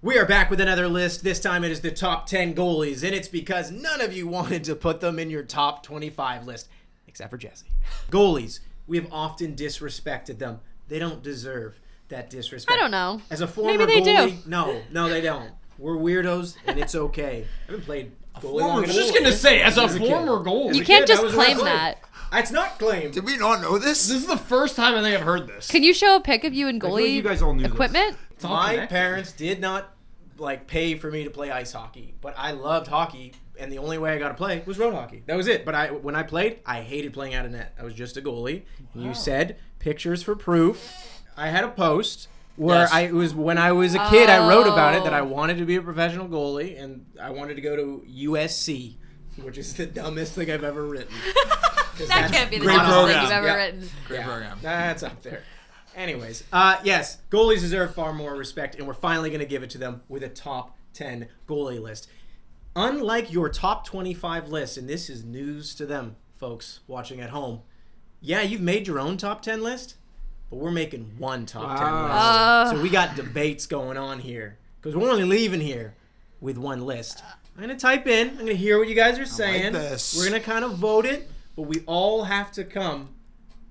We are back with another list. This time it is the top 10 goalies, and it's because none of you wanted to put them in your top 25 list, except for Jesse. Goalies, we have often disrespected them. They don't deserve that disrespect. I don't know. As a former Maybe they goalie, do. No, they don't. We're weirdos, and it's okay. I haven't played goalie long I was enough. just going to say, as a former goalie. You can't just claim that. It's not claimed. Did we not know this? This is the first time I think I've heard this. Can you show a pic of you in I feel goalie like you guys all knew equipment? My parents did not pay for me to play ice hockey, but I loved hockey, and the only way I got to play was road hockey. That was it. But when I played, I hated playing out of net. I was just a goalie. And you said pictures for proof. I had a post where it was when I was a kid. I wrote about it that I wanted to be a professional goalie, and I wanted to go to USC, which is the dumbest thing I've ever written. That can't be the great dumbest thing program. you've ever Yeah. written. Great program. That's up there. Anyways, yes, goalies deserve far more respect, and we're finally going to give it to them with a top 10 goalie list. Unlike your top 25 list, and this is news to them, folks watching at home, yeah, you've made your own top 10 list, but we're making one top 10 list. So we got debates going on here, because we're only leaving here with one list. I'm going to type in, I'm going to hear what you guys are saying. this. We're going to kind of vote it, but we all have to come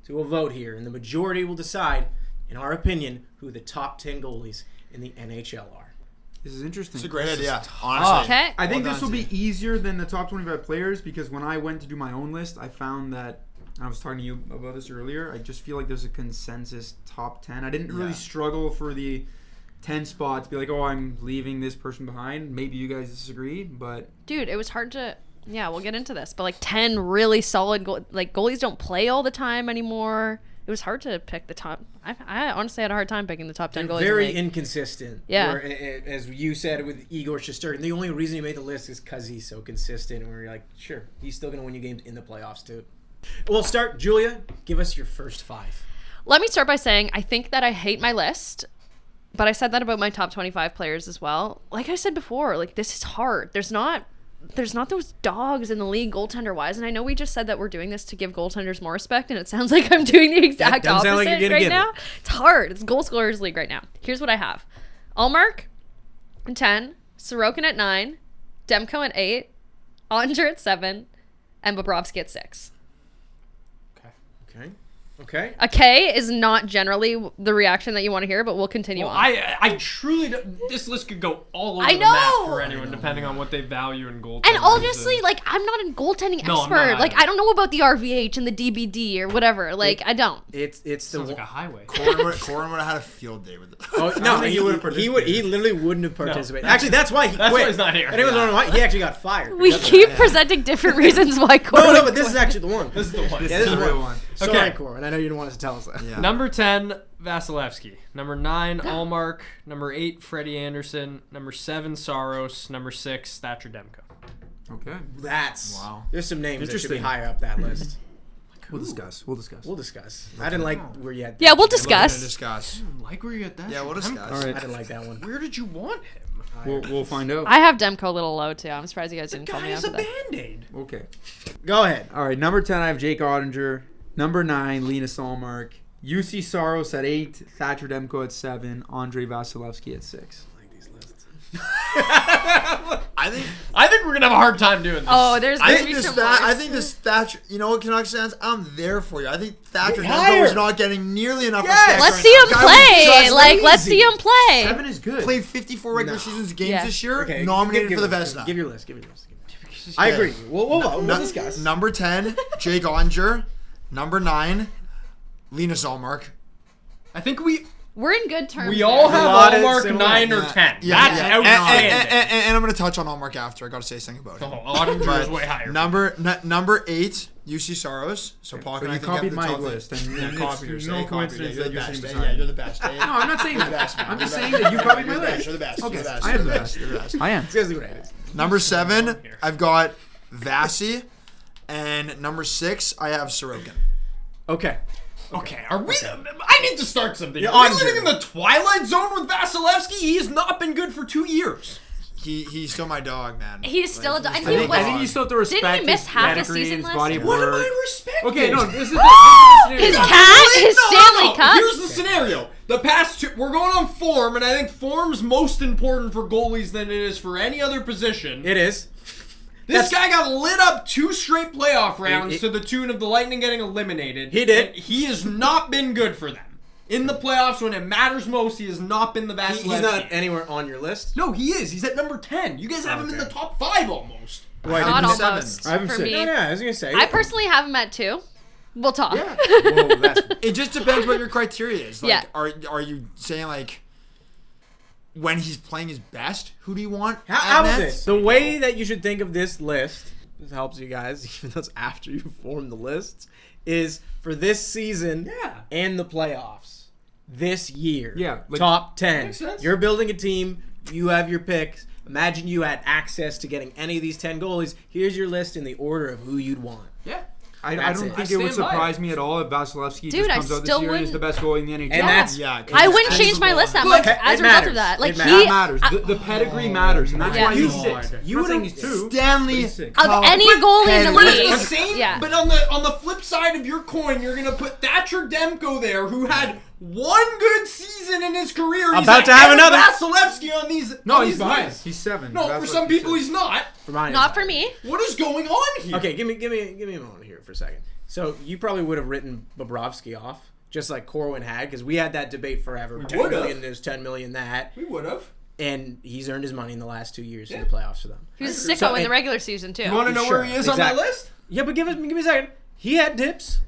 to a vote here, and the majority will decide, in our opinion, who the top 10 goalies in the NHL are. This is interesting. It's a great idea, honestly. Okay. I think Well this will done, be easier than the top 25 players because when I went to do my own list, I found that, I was talking to you about this earlier, I just feel like there's a consensus top 10. I didn't really struggle for the 10 spot to be like, oh, I'm leaving this person behind. Maybe you guys disagree, but... Dude, it was hard to... Yeah, we'll get into this. But 10 really solid... goalies don't play all the time anymore. It was hard to pick the top... I honestly had a hard time picking the top 10 goalies. Very in the league. inconsistent. Yeah. Where, as you said with Igor Shesterkin, the only reason he made the list is because he's so consistent. Where you're like, sure, he's still going to win you games in the playoffs too. We'll start. Julia, give us your first 5. Let me start by saying I think that I hate my list. But I said that about my top 25 players as well. Like I said before, this is hard. There's not those dogs in the league goaltender-wise. And I know we just said that we're doing this to give goaltenders more respect, and it sounds like I'm doing the exact doesn't sound opposite like you're gonna right give now. it. It's hard. It's goal scorers league right now. Here's what I have. Ullmark at 10, Sorokin at 9, Demko at 8, Andrei at 7, and Bobrovsky at 6. Okay. A K is not generally the reaction that you want to hear, but we'll continue Well, on. I truly don't, this list could go all over I the map know! for anyone, depending on what they value in goaltending. And honestly, I'm not a goaltending No, I'm expert. not either. I don't know about the RVH and the DBD or whatever. I don't. It's the Sounds like a highway. Corin would have had a field day with it. Oh no, think he he would. would've participated. He literally wouldn't have participated. No. Actually, that's why he That's quit. why he's not here. Anyone wondering why? He actually got fired. We keep presenting different reasons why Corin. No, but this is actually the one. This is the one. Yeah, this is the the real one. one. Sorry, Okay. Corin. I know you didn't want us to tell us that. Yeah. Number 10, Vasilevskiy. Number 9, Ullmark. Number 8, Freddie Anderson. Number 7, Saros. Number 6, Thatcher Demko. Okay. Wow. There's some names that should be Interesting. higher up that list. We'll discuss. We'll discuss. I didn't like where you had. Yeah, we'll We're gonna discuss. discuss. Like where you at that? Yeah, we'll discuss. All I right. didn't like that one. Where did you want him? We'll find out. I have Demko a little low too. I'm surprised you guys didn't call Guy me is out a for that. Band-Aid. Okay. Go ahead. All right. Number 10, I have Jake Oettinger. Number 9, Linus Ullmark. Juuse Saros at 8. Thatcher Demko at 7. Andrei Vasilevskiy at 6. I like these lists. I think we're gonna have a hard time doing this. Oh, there's I gonna think be this some I worse. think this Thatcher. You know what, Canucks fans? I'm there for you. I think Thatcher Get Demko higher. is not getting nearly enough Yes. respect. Let's right see now. him Guy was play. just Let's see him play. 7 is good. Played 54 regular No. seasons games Yeah. this year. Okay, Nominated give for the your- Vezina. Give your list. I agree. We'll discuss. Number 10, Jake Oettinger. Number 9, Linus Ullmark. I think We're in good terms. we all there. have lot of Ullmark similar- 9 or Yeah. 10. Yeah, That's yeah. outstanding. And I'm going to touch on Ullmark after. I got to say something about him. Oh, Oettinger is way higher. Number 8, Juuse Saros. So Paul So and I you think have copied the my top list, and Yeah, it's copied yours. no Yeah, copied coincidence yours. that you're You're the sitting best. beside Yeah, me. you're the best. No, I'm not saying You're the that. best, man. I'm You're just the saying best. that you copied my You're the best. list. You're the best. Okay, You're the best. I am You're the the best. You're the best. I am. Seriously, what it is. Number 7, I've got Vasi. And number 6, I have Sorokin. Okay. Okay, are we? I need to start something. Yeah, Are we Andre. living in the twilight zone with Vasilevskiy? He has not been good for 2 years. He's still my dog, man. He's still a dog. he's And still he my I think dog. you still have to respect Didn't he miss his half a pedigree season and his last body year? of What am work. I respecting? Okay, no, this is His the cat, his Stanley Cup. Here's the scenario. The past two, we're going on form, and I think form's most important for goalies than it is for any other position. It is. This guy got lit up 2 straight playoff rounds to the tune of the Lightning getting eliminated. He did. And he has not been good for them. In the playoffs, when it matters most, he has not been the Vasilevskiy. He's not anywhere on your list? No, he is. He's at number 10. You guys have him in the top 5 almost. Not almost. I have him for 6. me. No, I was going to say. I personally have him at 2. We'll talk. Yeah. Whoa, that's... It just depends what your criteria is. Like, Yeah. Are you saying like when he's playing his best? Who do you want? How at about Nets? this? The way that you should think of this list, this helps you guys, even though it's after you form the lists, is for this season and the playoffs. This year. Yeah, like- top 10. Makes sense. You're building a team. You have your picks. Imagine you had access to getting any of these 10 goalies. Here's your list in the order of who you'd want. Yeah. I That's don't it. think I it would stand by surprise me at all if Vasilevskiy Dude, just I comes out this still year and is the wouldn't- best goalie in the NHL. And that's... Yeah, I wouldn't change my list that much Look, as it a result matters. of that. Like It That He- matters. The pedigree matters, and that's Yeah. why he's You- 6. you I'm not saying would've- he's 2. Stanley He's 6. of any goalie in the But it's league. the same. Yeah. But on the flip side of your coin, you're gonna put Thatcher Demko there, who had 1 good season in his career. He's About to have another. Vasilevskiy on these. No, on he's these behind. lists. He's 7. No, for some people he's not. For mine, Not for me. What is going on here? Okay, give me a moment here for a second. So you probably would have written Bobrovsky off, just like Corwin had, because we had that debate forever. 10 would've. million this, 10 million that. We would have. And he's earned his money in the last 2 years in the playoffs for them. He was a sicko So- in the and- regular season, too. You want to know Sure, where he is on my exactly. list? Yeah, but give me a second. He had dips,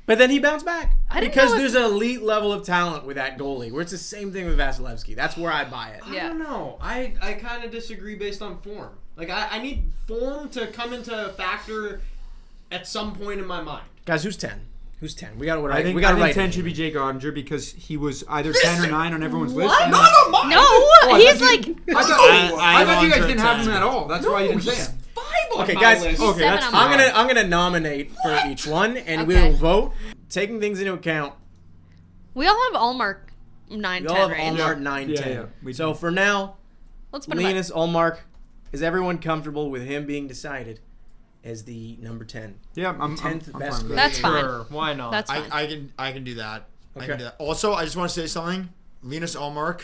but then he bounced back. I didn't Because know if- there's an elite level of talent with that goalie, where it's the same thing with Vasilevskiy. That's where I buy it. Yeah. I don't know. I kind of disagree based on form. Like, I need form to come into factor at some point in my mind. Guys, who's 10? Who's 10? We got to I think, we got to write 10 it. should be Jake Ottinger because he was either 10 or 9 on everyone's list. What? and Not then- on mine. No, I he's thought like... you- I thought, I I thought you guys have didn't Andre have him 10. at all. That's why you didn't say he's him. 5 on Okay, my guys. list. Okay, seven that's on fine. mine. I'm gonna nominate for each one, and we Okay. will vote, taking things into account. We all have Ullmark 9, We 10 all have range. Ullmark 9, Yeah, 10. yeah, we So do. for now, Let's put him Linus Ullmark, is everyone comfortable with him being decided as the number 10? Yeah, I'm 10th I'm best fine with goalie. that. That's fine. Sure, why not? That's fine. I can do that. I Okay. can do that. Also, I just want to say something. Linus Ullmark,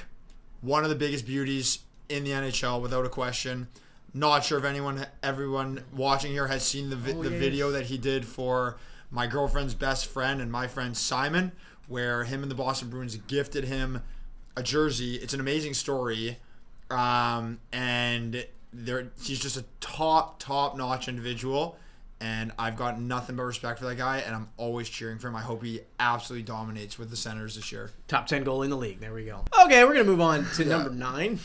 one of the biggest beauties in the NHL, without a question. Not sure if everyone watching here has seen the video that he did for my girlfriend's best friend and my friend Simon, where him and the Boston Bruins gifted him a jersey. It's an amazing story, and he's just a top-notch individual. And I've got nothing but respect for that guy, and I'm always cheering for him. I hope he absolutely dominates with the Senators this year. Top 10 goalie in the league. There we go. Okay, we're going to move on to number 9.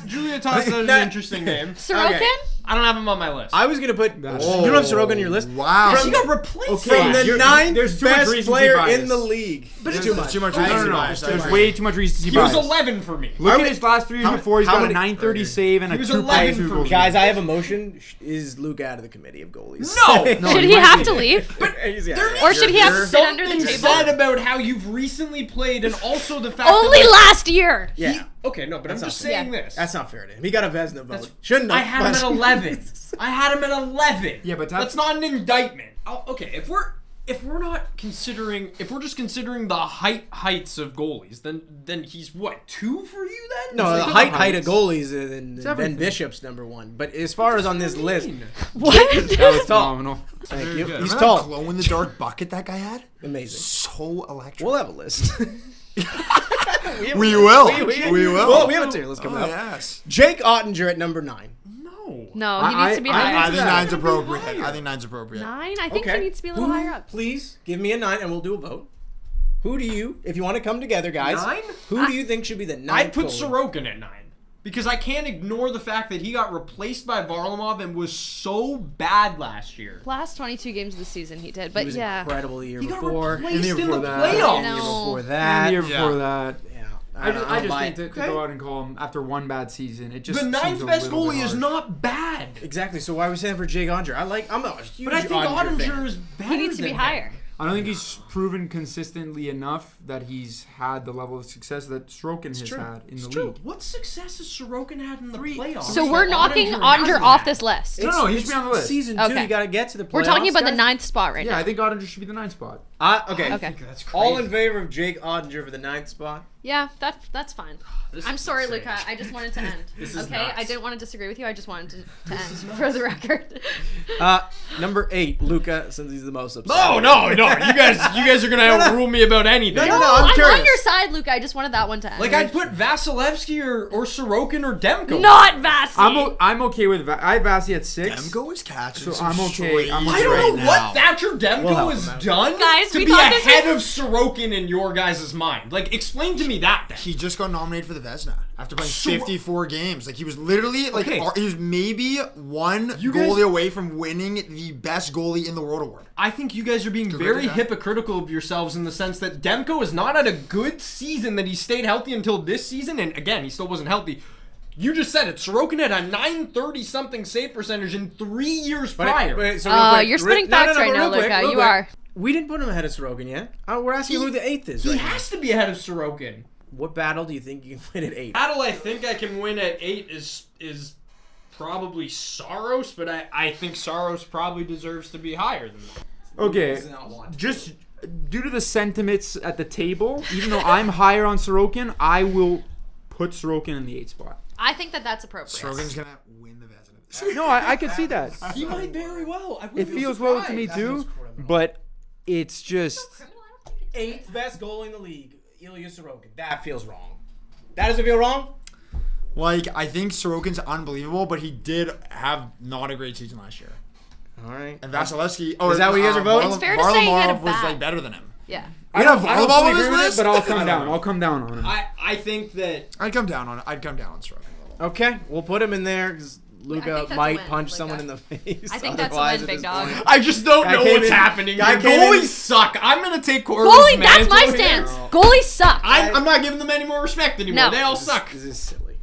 Julia tossed out an interesting name. Sorokin? Okay. I don't have him on my list. I was going to put... That's- You don't have Sorokin on your list? Wow. He got replaced. From the You're- 9th there's too much best recency player bias. in the league. But it's Too much recency bias. There's way too much recency He was bias. 11 for me. Look How at many- his last 3 years how- before. He's how got many- a 930 save and He a was 2.2 11 for goals. me. Guys, I have a motion. Is Luca out of the committee of goalies? No! No, Should he he might have be. to leave? There Or should he have to There's sit under the something table? said about how you've recently played, and also the fact Only that last year. Yeah. Okay, no, but I'm just not saying fair. this. That's not fair to him. He got a Vezina vote. Shouldn't have. I had him at 11. I had him at 11. Yeah, but that's not an indictment. Okay, if we're not considering, if we're just considering the heights of goalies, then he's what, 2 for you then? No, the It's height like of goalies, and Ben everything. Bishop's number 1. But as far as on this list, What? That was tall. phenomenal. Thank Very you. good. He's Remember that tall. glow-in-the-dark bucket that guy had? Amazing. So electric. We'll have a list. We will. We We will. Well, we have a tier list coming Oh, up. yes. Jake Ottinger at number 9. No. No, he needs to be I- higher. I think that. 9's Gonna be appropriate. higher. I think 9's appropriate. 9? I think Okay. he needs to be a little higher up. Please give me a 9, and we'll do a vote. Who do you, if you want to come together, guys? 9? Who do you think should be the 9th I'd put goalie? Sorokin at 9. Because I can't ignore the fact that he got replaced by Varlamov and was so bad last year. Last 22 games of the season he did, He but was yeah. incredible the year He got before. replaced And the year in the before that. I playoffs. know. The year before And that. the year Yeah. before that. Yeah. I just buy think it. to go out and call him after one bad season, it just The seems 9th a best little bit goalie is harsh. not bad. Exactly. So why are we saying for Jake Ottinger? I'm a huge But I think Ottinger fan. Oettinger is better He needs to be than higher. him. I don't think he's proven consistently enough that he's had the level of success that Sorokin has true. had in It's the true. league. What success has Sorokin had in the playoffs? So we're knocking Oettinger Ottinger hasn't off had? this list. No, he should be on the list. Season 2, Okay. you got to get to the playoffs. We're talking about the guys. 9th spot right Yeah, now. I think Ottinger should be the 9th spot. Okay. Okay. think that's crazy. All in favor of Jake Oettinger for the 9th spot? Yeah, that's fine. This I'm is sorry, insane. Luca. I just wanted to end. This is okay, nuts. I didn't want to disagree with you. I just wanted to end for the record. Number 8, Luca, since he's the most upset. No. You guys are gonna outrule me about anything. No, I'm on curious. your side, Luca. I just wanted that one to end. Like I'd put Vasilevskiy or Sorokin or Demko. not Vasi. I'm okay with I have Vasi at 6. Demko is catching So some I'm okay. strays I'm I okay don't right know now. what Thatcher We'll Demko help has him out. done Guys, to we be thought this ahead of Sorokin in your guys' mind. Like, explain to me that then. He just got nominated for the Vezina after playing So- 54 games. Like he was literally like Okay. he was maybe one You guys- goalie away from winning the best goalie in the world award. I think you guys are being Agree very with that? hypocritical of yourselves in the sense that Demko has not had a good season, that he stayed healthy until this season, and again, he still wasn't healthy. You just said it. Sorokin had a 930-something save percentage in 3 years prior. You're spitting facts right now, Luca. You are. We didn't put him ahead of Sorokin yet. We're asking who the 8th is. He Right has to be ahead of Sorokin. now. What battle do you think you can win at 8? Battle I think I can win at 8 is probably Saros, but I think Saros probably deserves to be higher than that. Okay, Does not want to. just due to the sentiments at the table, even though I'm higher on Sorokin, I will put Sorokin in the 8th spot. I think that's appropriate. Sorokin's gonna win the Vezina. No, I could see that. He might very well. I It wouldn't be feels well to surprised. me too, feels criminal. but it's just 8th best goalie in the league, Ilya Sorokin. That feels wrong. That doesn't feel wrong? Like I think Sorokin's unbelievable, but he did have not a great season last year. All right. And Vasilevskiy. Is that what you guys are voting? It's fair to say he had a Varlamov was bad- like better than him. Yeah. I don't- don't, I I don't don't fully fully agree agree with with it, it, but I'll I come don't down. know. I'll come down on him. I think that I'd come down on Sorokin a little. Okay, we'll put him in there because Luca think that's a might win, punch Luca. someone in the face. I think that's a otherwise win, at big this dog. point. I just don't Guy know came what's in- happening. guy Here. came in- Goalies suck. I'm gonna take Corwin's Goalie, that's my mantle. stance. Goalies suck. I'm not giving them any more respect anymore. No. They all suck. This is silly.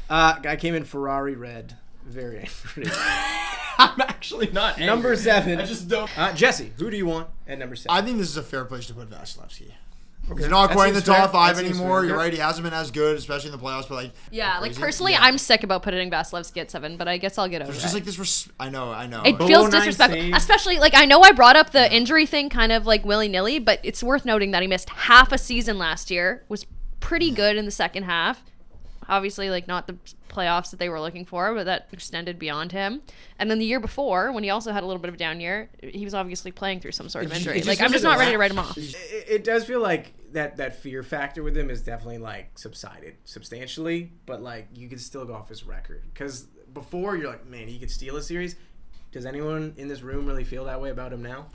Guy came in Ferrari red. Very angry. I'm actually not angry. Number 7. I just don't. Jesse, who do you want at number 7? I think this is a fair place to put Vasilevskiy. He's not quite in the seems fair. top 5 That seems anymore. fair. You're right. He hasn't been as good, especially in the playoffs. But like, Yeah, like crazy. personally, Yeah. I'm sick about putting Vasilevskiy at 7, but I guess I'll get over There's it. just like this. I know. It Below feels 9 disrespectful, saves. especially like I know I brought up the injury thing kind of like willy-nilly, but it's worth noting that he missed half a season last year, was pretty good in the second half. Obviously, like not the playoffs that they were looking for, but that extended beyond him. And then the year before, when he also had a little bit of a down year, he was obviously playing through some sort of injury. Like I'm just not ready to write him off. It does feel like that fear factor with him is definitely like subsided substantially, but like you can still go off his record because before you're like, man, he could steal a series. Does anyone in this room really feel that way about him now?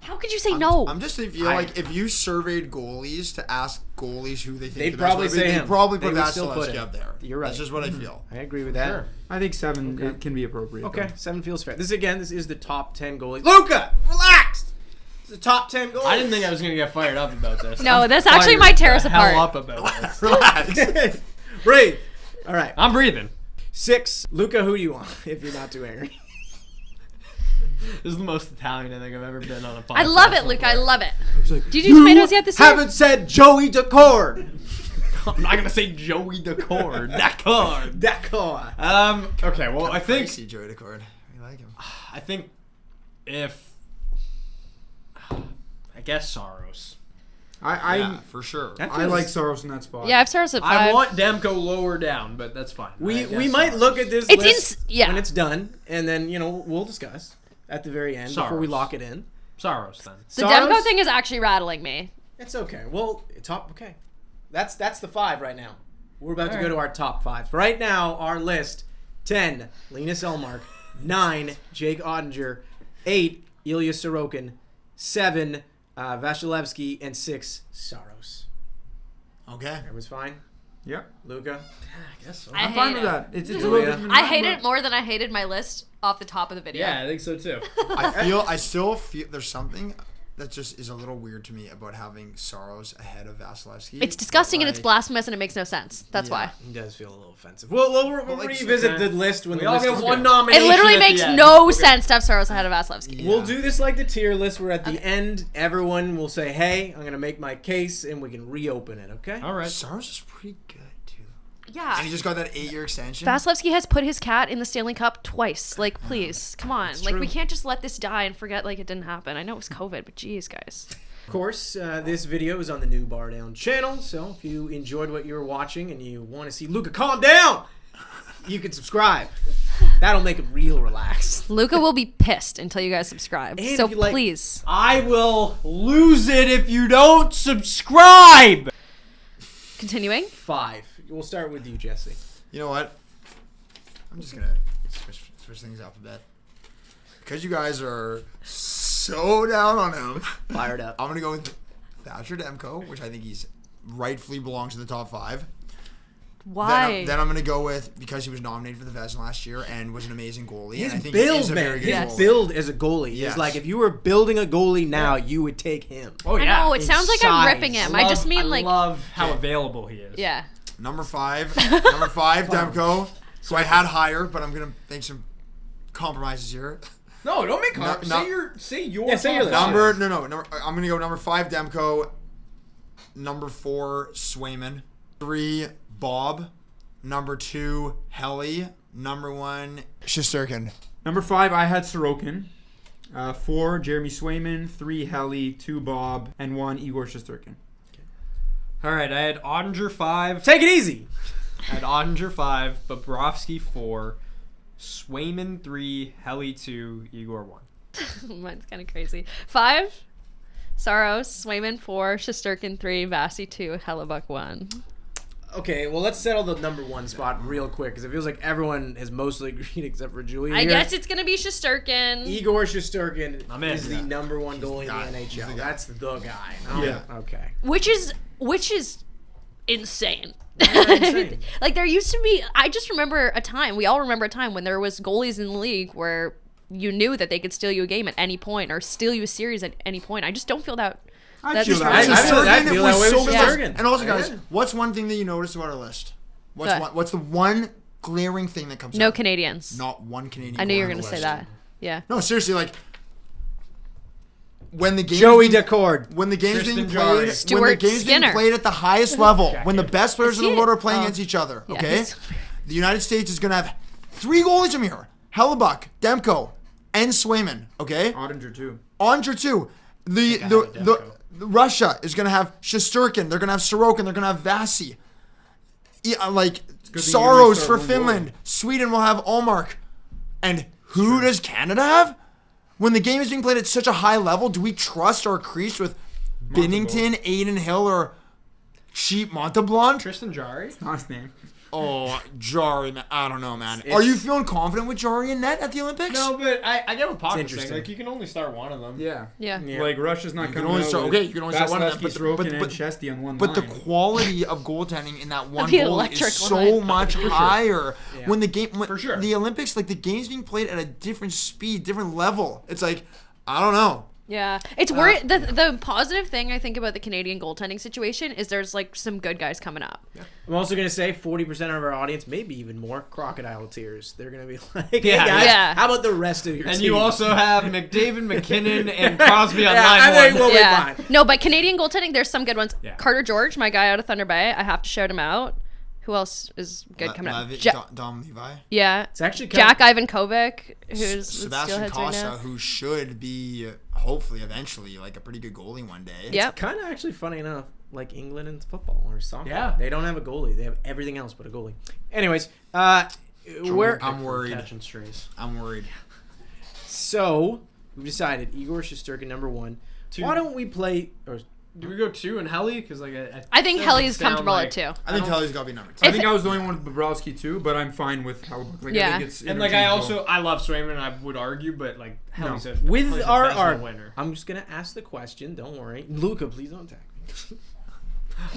How could you say no? I'm just feel like if you surveyed goalies to ask goalies who they think They'd the probably best would be, say they'd him. probably They put would still put Vasilevskiy him. up there. You're right. That's just what I feel. I agree with that. I think 7 Okay. it can be appropriate. Okay, though. 7 feels fair. This is the top 10 goalies. Luca, relax. It's the top 10 goalies. I didn't think I was gonna get fired up about this. No, I'm this actually fired might tear us the hell apart. up about this. Relax. Breathe. All right. I'm breathing. 6. Luca, who do you want? If you're not too angry. This is the most Italian I think I've ever been on a podcast. I love it, Luke. I love it. Like, Did you do tomatoes yet this year? haven't said Joey Decord. I'm not gonna say Joey Decord. Decord. Decord. Okay. Well, I think see Joey Decord. I like him. I think if I guess Saros. Yeah, for sure. I like Saros in that spot. Yeah, I've Saros at 5. I want Demko lower down, but that's fine. I We guess might Saros. look at this It's list yeah. when it's done, and then we'll discuss at the very end before we Saros. lock it in. Saros then. The Saros? Demko thing is actually rattling me. It's okay. Well, okay. That's the 5 right now. We're about to go right. to our top 5. Right now, our list: 10, Linus Ullmark; 9, Jake Oettinger; 8, Ilya Sorokin; 7, Vasilevskiy; and 6, Saros. Okay. Everyone's fine. Yeah. Luca. I guess so. I I'm fine hate with it. that. It's a Oh, little yeah. different than I mine, hate but- it more than I hated my list off the top of the video. Yeah, I think so too. I still feel there's something that just is a little weird to me about having Saros ahead of Vasilevskiy. It's disgusting and it's Like, blasphemous and it makes no sense. That's Yeah. why. It does feel a little offensive. We'll like, revisit okay. the list when We the all list get is one good. nomination. It literally at the makes end. no sense to have Saros ahead of Vasilevskiy. Yeah. We'll do this like the tier list where at the end, everyone will say, hey, I'm going to make my case, and we can reopen it, okay? All right. Saros is pretty good too. Yeah. And he just got that 8-year extension. Vasilevskiy has put his cat in the Stanley Cup twice. Like, please, come on. Like, true. we can't just let this die and forget like it didn't happen. I know it was COVID, but geez, guys. Of course, this video is on the new Bar Down channel, so if you enjoyed what you were watching and you want to see Luca calm down, you can subscribe. That'll make him real relaxed. Luca will be pissed until you guys subscribe. And So if you like- please. I will lose it if you don't subscribe. Continuing. 5. We'll start with you, Jesse. You know what? I'm just gonna switch things up a bit. Because you guys are so down on him, Fired up. I'm gonna go with Thatcher Demko, which I think he's rightfully belongs in the top 5. Why? Then I'm gonna go with, because he was nominated for the Vezina last year and was an amazing goalie. His and I think build, he is a man. very good His Yes. goalie. build as a goalie Yes. is like if you were building a goalie now, you would take him. Oh I know, it sounds like I'm size. ripping him. I just mean like, love how Okay. available he is. yeah. Number 5, Demko. So I had higher, but I'm gonna make some compromises here. No, don't make No, say your Yeah, say your list. top Number five. I'm gonna go number 5 Demko, number 4 Swayman, 3 Bob, number 2 Helly, number 1 Shesterkin. Number 5, I had Sorokin. 4, Jeremy Swayman. 3, Helly. 2, Bob. And 1, Igor Shesterkin. All right, I had Oettinger 5. Take it easy. I had Oettinger 5, Bobrovsky 4, Swayman 3, Helly 2, Igor 1. Mine's kind of crazy. 5, Saros, Swayman 4, Shesterkin 3, Vasi 2, Hellebuyck 1. Okay, well, let's settle the number 1 spot real quick because it feels like everyone has mostly agreed except for Julia. I here. guess it's gonna be Shesterkin. Igor Shesterkin I'm in. is the Yeah. number 1 goalie guy. in the He's NHL. the guy. That's the guy. No? Yeah. Okay. Which is insane. insane. Like there used to be, I just remember a time, we all remember a time when there was goalies in the league where you knew that they could steal you a game at any point or steal you a series at any point. I just don't feel that. I That's feel just that. I Shesterkin feel was that way so with good. Shesterkin. And also, guys, Yeah. what's one thing that you noticed about our list? What? What's the one glaring thing that comes No up? Canadians. Not one Canadian. I knew you goalie were on going the to say list. that. Yeah. No, seriously, like when the game Joey Decord. when the game's being Tristan played, Jarry. when the Stuart game's being Skinner. played at the highest level, when the best players in the he? world are playing Oh. against each other, Yeah, okay? he's- The United States is gonna have 3 goalies from here: Hellebuyck, Demko, and Swayman. Okay, Oettinger, too. Oettinger too. The Russia is gonna have Shesterkin. They're gonna have Sorokin. They're gonna have Vasi. Yeah, like good thing you Saros only for start one Finland. goalie. Sweden will have Ullmark. And who does Canada have? When the game is being played at such a high level, do we trust our crease with Binnington, Aiden Hill, or Sheep Monteblond? Tristan Jarry? Not his name. Oh, Jari, man. I don't know, man. It's- Are you feeling confident with Jari in net at the Olympics? No, but I get what Pocket's saying. interesting. Like, you can only start one of them. Yeah. Yeah. Yeah. Like, Russia's not can coming only out start- with okay, you can only start one of them, Vasilevskiy, but- Sorokin, but- and Chesty on one But the line. quality of goaltending in that one The goal is electric so line. much higher. Yeah. When the game, when For sure. the Olympics, like the game's being played at a different speed, different level. It's like, I don't know. Yeah. It's worried. The positive thing I think about the Canadian goaltending situation is there's like some good guys coming up. I'm also going to say 40% of our audience, maybe even more, crocodile tears. They're going to be like, hey Yeah. guys, Yeah. how about the rest of your And team? you also have McDavid, McKinnon, and Crosby on Yeah, line I think one. we'll be Yeah. fine. No, but Canadian goaltending, there's some good ones. Yeah. Carter George, my guy out of Thunder Bay. I have to shout him out. Who else is good coming up? Dom Levi, Yeah. It's actually kind Jack Ivankovic, who's with Sebastian Steelheads right Costa, now. who should be hopefully eventually like a pretty good goalie one day. Yep. kind of actually funny enough, like England and football or soccer. Yeah. They don't have a goalie. They have everything else but a goalie. Anyways, where I'm worried. Catching strays. I'm worried. so we've decided Igor Shesterkin number 1. Two. Why don't we play? Or Do we go 2 and Helly? Because like I think doesn't Helly is sound comfortable like- at 2. I think Kelly's got to be number 2. I If think it- I was the only one with Bobrovsky, too, but I'm fine with Hellebuyck. Like, Yeah. I think it's And like I interchangeable. love Swayman. I would argue, but like Helly's a with Helly's a our Vezina winner. I'm just gonna ask the question. Don't worry, Luca. Please don't attack me.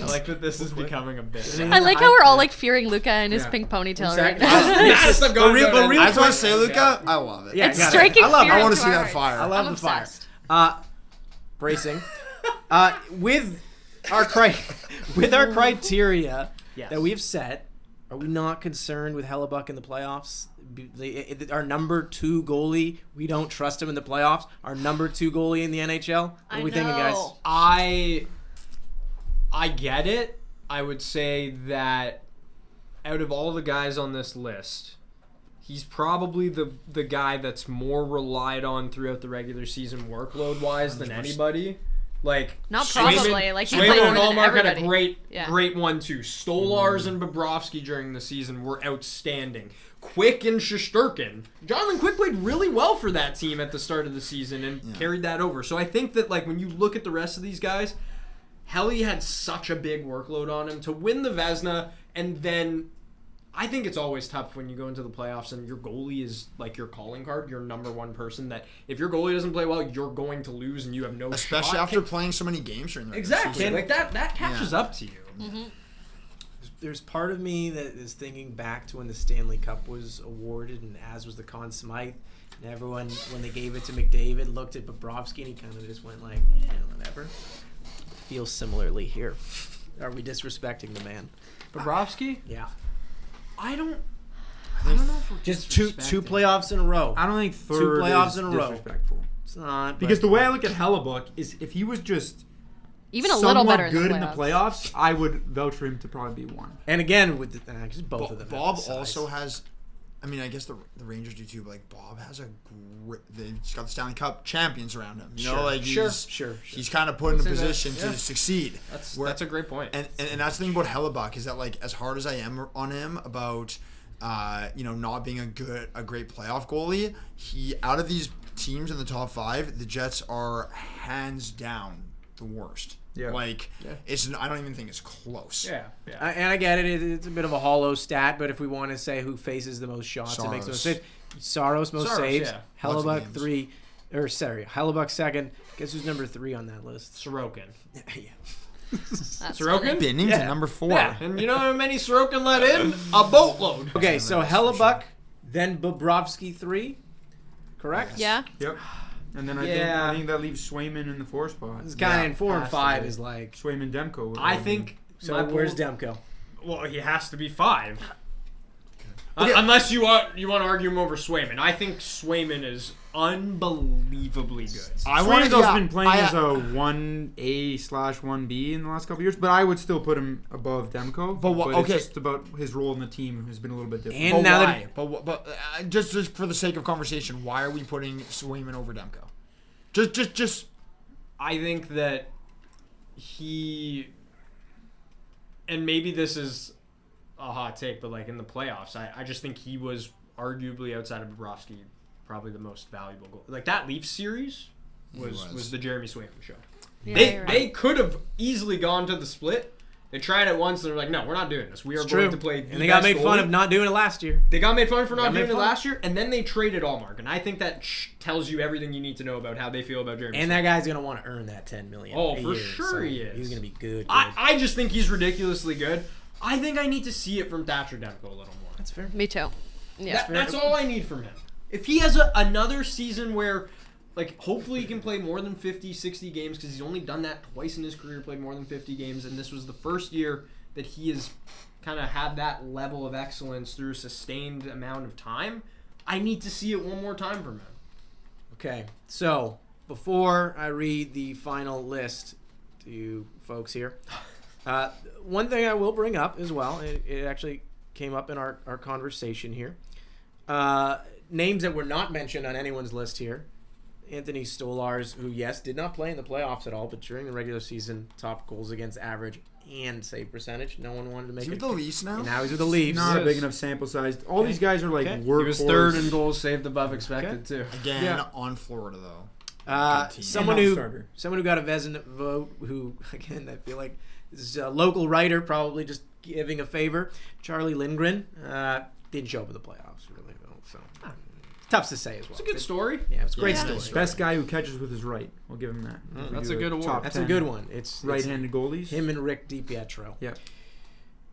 I like that this is becoming a bit. I like how we're all like fearing Luca and his Yeah. pink ponytail Exactly. right now. Yes, I'm going real- down but real and- I just want to say, Luca, I love it. Yeah, It's got it. striking I love. fear I I want into to see our that hearts. fire. I love I'm the fire. obsessed. Bracing. With our criteria Yes. that we've set, are we not concerned with Hellebuyck in the playoffs? Our number 2 goalie, we don't trust him in the playoffs. Our number 2 goalie in the NHL. What are we thinking, guys? I get it. I would say that out of all the guys on this list, he's probably the guy that's more relied on throughout the regular season workload wise than 100%. anybody. Like Not Swayman- probably, like, he Swayman played and more than Ullmark had a everybody. Yeah. great 1-2. Stolars and Bobrovsky during the season were outstanding. Quick and Shesterkin. Jonathan Quick played really well for that team at the start of the season and carried that over. So I think that like when you look at the rest of these guys, Helly had such a big workload on him to win the Vezina, and then I think it's always tough when you go into the playoffs and your goalie is like your calling card, your number one person that if your goalie doesn't play well, you're going to lose and you have no Especially shot. after playing so many games during the Exactly. season. Like that catches up to you. Mm-hmm. There's part of me that is thinking back to when the Stanley Cup was awarded, and as was the Conn Smythe, and everyone, when they gave it to McDavid, looked at Bobrovsky and he kind of just went like, whatever. Feels similarly here. Are we disrespecting the man? Bobrovsky? Yeah. I don't know if we're Just two playoffs in a row. I don't think third playoffs is in a row. disrespectful. It's not. Because but the way I look at Hellebuyck is if he was just Even a somewhat little better good in the playoffs, I would vouch for him to probably be one. And again, with just both of them. Bob have the size. also has, I mean, I guess the Rangers do too, but like Bob has a great, he's got the Stanley Cup champions around him. You know, like he's kind of put in a position to succeed. That's a great point. And that's the thing about Hellebuyck is that like as hard as I am on him about not being a great playoff goalie, he out of these teams in the top 5, the Jets are hands down the worst. Yeah. It's I don't even think it's close. Yeah. And I get it. It's a bit of a hollow stat, but if we want to say who faces the most shots, it makes no sense. Saros most saves. Yeah. Hellebuyck Hellebuyck second. Guess who's number 3 on that list? Sorokin. Yeah. That's Sorokin? Binning's number 4. Yeah, and you know how many Sorokin let in? A boatload. Okay, so Hellebuyck, then Bobrovsky 3, correct? Yeah. Yep. And then I think that leaves Swayman in the 4 spot. It's kind of in 4 and has 5 to be. is like. Swayman Demko. I think. So where's Demko? Well, he has to be 5. Unless you want to argue him over Swayman. I think Swayman is unbelievably good. Swayman's also been playing as a 1A/1B in the last couple of years, but I would still put him above Demko. But it's just about his role in the team has been a little bit different. And now why? But just for the sake of conversation, why are we putting Swayman over Demko? Just. I think that he, and maybe this is a hot take, but like in the playoffs, I just think he was arguably outside of Bobrovsky probably the most valuable goal. Like that Leafs series was the Jeremy Swayman show. Yeah, They could have easily gone to the split. They tried it once and they're like, no, we're not doing this. We are going to play. And they got made fun of not doing it last year. They got made fun for not doing it last year, and then they traded Ullmark, and I think that tells you everything you need to know about how they feel about Jeremy. And that guy's gonna want to earn that $10 million. Oh, a for year, sure so he is. He's gonna be good. I just think he's ridiculously good. I think I need to see it from Thatcher Demko a little more. That's fair. Me too. Yeah. That's all I need from him. If he has another season where, like, hopefully he can play more than 50, 60 games, because he's only done that twice in his career, played more than 50 games, and this was the first year that he has kind of had that level of excellence through a sustained amount of time. I need to see it one more time from him. Okay, so before I read the final list to you folks here, one thing I will bring up as well, it actually came up in our conversation here. Names that were not mentioned on anyone's list here. Anthony Stolars, who, yes, did not play in the playoffs at all, but during the regular season, top goals against average and save percentage. No one wanted to make Is he it. with the Leafs now? And now he's with the Leafs. Not a Yes. big enough sample size. All these guys are like workhorse. He was third in goals saved above expected, too. Again, on Florida, though. Someone And who non-starter. got a Vezina vote, who, again, I feel like is a local writer, probably just giving a favor. Charlie Lindgren didn't show up in the playoffs, really, though. So tough to say as well. It's a good story. Yeah, it's a great Yeah. story. Best guy who catches with his right. We'll give him that. If we That's do a good award. top That's 10 a good one. It's Right-handed goalies. him and Rick DiPietro. Yeah.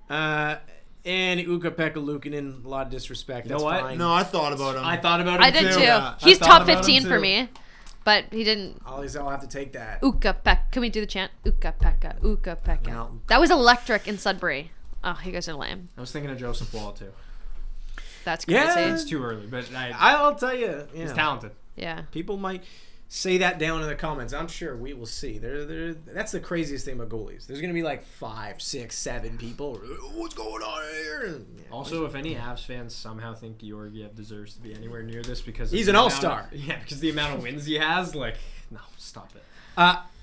And Ukko-Pekka Luukkonen, a lot of disrespect. You know That's what? fine. No, I thought about him. I thought about him, I did too. Yeah. He's I thought top about him 15 for too. me, but he didn't. I'll have to take that. Ukko-Pekka. Can we do the chant? Ukko-Pekka. Ukko-Pekka. No. That was electric in Sudbury. Oh, you guys are lame. I was thinking of Joseph Wall, too. That's crazy. Yeah. It's too early, but I'll tell you. he's talented. Yeah. People might say that down in the comments. I'm sure we will see. That's the craziest thing about goalies. There's going to be like 5, 6, 7 people. What's going on here? And, yeah, Also, if any Avs fans somehow think Georgiev deserves to be anywhere near this because of He's the an amount all-star. of- yeah, because the amount of wins he has, like No, stop it.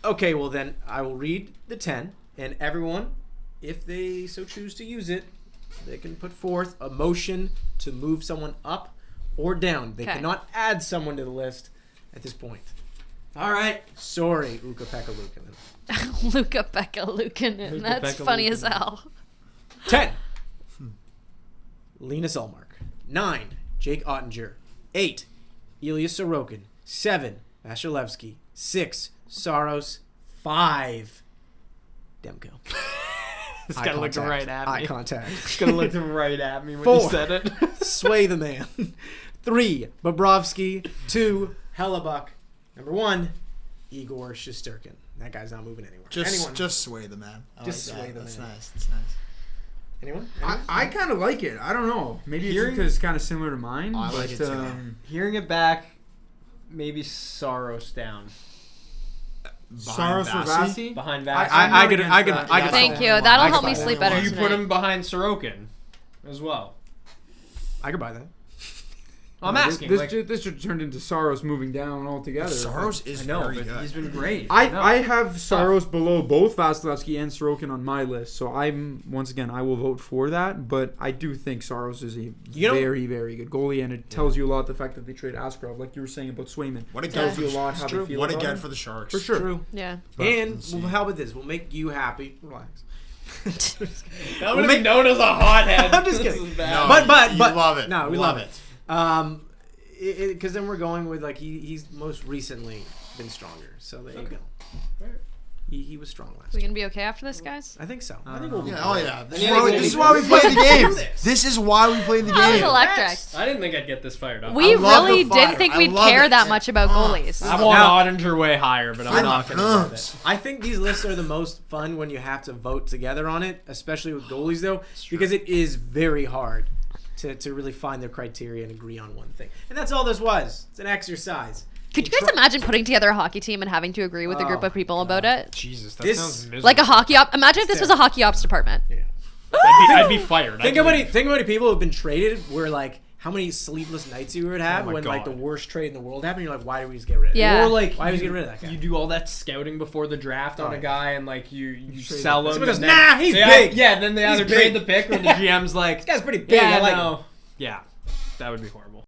Okay, well then I will read the 10, and everyone, if they so choose to use it, they can put forth a motion to move someone up or down. They Okay. cannot add someone to the list at this point. All right. Sorry, Uka Pekka Luukkonen. Luca Pekka Luukkonen. Luca That's Pekka funny as Luukkonen. hell. 10. Linus Ullmark. 9. Jake Oettinger. 8. Ilya Sorokin. 7. Vasilevskiy. 6. Saros. 5. Demko. This Eye guy looked contact. right at me. Eye contact. This guy looked right at me when 4. he said it. Sway the man. 3. Bobrovsky. 2. Hellebuyck. Number 1. Igor Shesterkin. That guy's not moving anywhere. Anyone? Just sway the man. I Just like sway that. the That's man. nice. That's nice. Anyone? I kind of like it. I don't know. Maybe it's Hearing- because it's kind of similar to mine. I like but, it too. Hearing it back, maybe Saros down. Saros for Vasi? Vasi? Behind I- Vasilevskiy. I'm I not could. against I could. that. I could. Thank follow. you. That'll I help could me buy sleep that. better You put tonight. him behind Sorokin as well. I could buy that. I'm asking. This, like, this just turned into Saros moving down altogether. Soros is I know, very but good. he's been great. I have Saros below both Vasilevskiy and Sorokin on my list, so once again I will vote for that. But I do think Saros is a very, very good goalie, and it tells you a lot the fact that they trade Askarov, like you were saying about Swayman. What a It tells get you for a lot the how Sharks. they feel What a about get him. for the Sharks. For sure. True. Yeah. And let's well, see. how about this? We'll make you happy. Relax. That would have been known as a hothead. I'm just This kidding. is bad. No, But you but love it. No, we Love love it. Because then we're going with like he's most recently been stronger. So there you go. He was strong last We year. gonna be okay after this, guys? I think so. I think we'll be Yeah, good. oh yeah. This Yeah, is why we, yeah, this is yeah. why we play the game. do this. This is why we play the That was game. electric. I didn't think I'd get this fired up. We I love really the fire. didn't think I we'd love care it. that much about goalies. I want Now- Oettinger way higher, but I'm not going to do it. I think these lists are the most fun when you have to vote together on it, especially with goalies though, because it is very hard to really find their criteria and agree on one thing. And that's all this was. It's an exercise. Could you guys imagine putting together a hockey team and having to agree with a group of people about it? Jesus, that This- sounds miserable. Like a hockey op. Imagine if this was a hockey ops department. Yeah. I'd be fired. Think I'd how many leave. people have been traded where like how many sleepless nights you would have Oh my when like the God. worst trade in the world happened. You're like, why do we just get rid of it? Yeah. Or like Why would you you get rid of that guy? You do all that scouting before the draft on Oh, a yeah. guy, and like you trade sell him. Someone goes, and then- nah, he's yeah, big. Yeah, then they He's either big. trade the pick or the GM's like, This guy's pretty big. yeah, I like no, him. yeah, that would be horrible.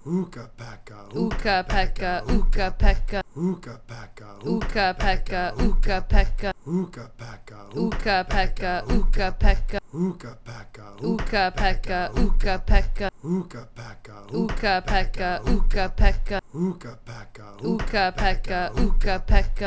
Uka Pekka. Uka Pekka, Uka Pekka, Uka Pekka. Uka Pekka, Uka Pekka, Uka Pekka. Uka Pekka, Uka Pekka, Uka Pekka. Uka Pekka, Uka Pekka, Uka Pekka. Uka Pekka, Uka Pekka, Uka Pekka. Uka Pekka, Uka Pekka.